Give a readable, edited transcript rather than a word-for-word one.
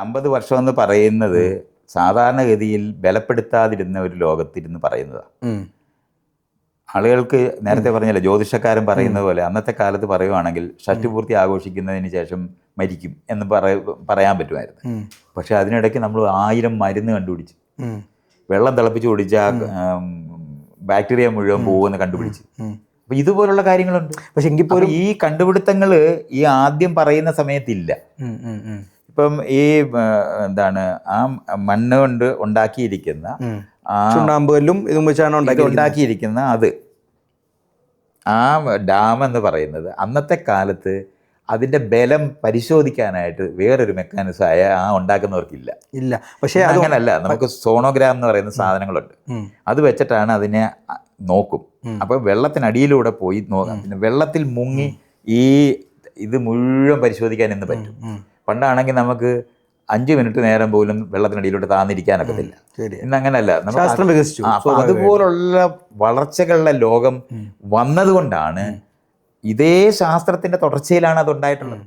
50 വർഷം എന്ന് പറയുന്നത് സാധാരണഗതിയിൽ ബലപ്പെടുത്താതിരുന്ന ഒരു ലോകത്തിരുന്ന് പറയുന്നതാണ്. ആളുകൾക്ക് നേരത്തെ പറഞ്ഞല്ലോ, ജ്യോതിഷക്കാരൻ പറയുന്നത് പോലെ അന്നത്തെ കാലത്ത് പറയുവാണെങ്കിൽ ഷഷ്ടിപൂർത്തി ആഘോഷിക്കുന്നതിന് ശേഷം മരിക്കും എന്ന് പറയാൻ പറ്റുമായിരുന്നു. പക്ഷെ അതിനിടയ്ക്ക് നമ്മൾ 1000 മരുന്ന് കണ്ടുപിടിച്ചു. വെള്ളം തിളപ്പിച്ച് കുടിച്ചാൽ ബാക്ടീരിയ മുഴുവൻ പോകുമെന്ന് കണ്ടുപിടിച്ച്. അപ്പം ഇതുപോലുള്ള കാര്യങ്ങളുണ്ട്. പക്ഷെ എങ്കിൽ പോലും ഈ കണ്ടുപിടുത്തങ്ങൾ ഈ ആദ്യം പറയുന്ന സമയത്തില്ല. ഇപ്പം ഈ എന്താണ് ആ മണ്ണ് കൊണ്ട് ഉണ്ടാക്കിയിരിക്കുന്ന ചുണ്ണാമ്പുകല്ലും ഇതും വെച്ചാണ് ഉണ്ടാക്കിയിരിക്കുന്ന ആ ഡാം എന്ന് പറയുന്നത് അന്നത്തെ കാലത്ത് അതിൻ്റെ ബലം പരിശോധിക്കാനായിട്ട് വേറൊരു മെക്കാനിസം ആ ഉണ്ടാക്കുന്നവർക്കില്ല. പക്ഷേ അങ്ങനല്ല, നമുക്ക് സോണോഗ്രാം എന്ന് പറയുന്ന സാധനങ്ങളുണ്ട്. അത് വെച്ചിട്ടാണ് അതിനെ നോക്കും. അപ്പോൾ വെള്ളത്തിനടിയിലൂടെ പോയി നോക്കാം. പിന്നെ വെള്ളത്തിൽ മുങ്ങി ഇത് മുഴുവൻ പരിശോധിക്കാൻ ഇന്ന് പറ്റും. പണ്ടാണെങ്കിൽ നമുക്ക് 5 മിനിറ്റ് നേരം പോലും വെള്ളത്തിനടിയിലോട്ട് താന്നിരിക്കാനൊക്കത്തില്ല. ഇന്ന് അങ്ങനെയല്ല, ശാസ്ത്രം വികസിച്ചു. അതുപോലുള്ള വളർച്ചകളുടെ ലോകം വന്നതുകൊണ്ടാണ് ഇതേ ശാസ്ത്രത്തിന്റെ തുടർച്ചയിലാണ് അത് ഉണ്ടായിട്ടുള്ളത്.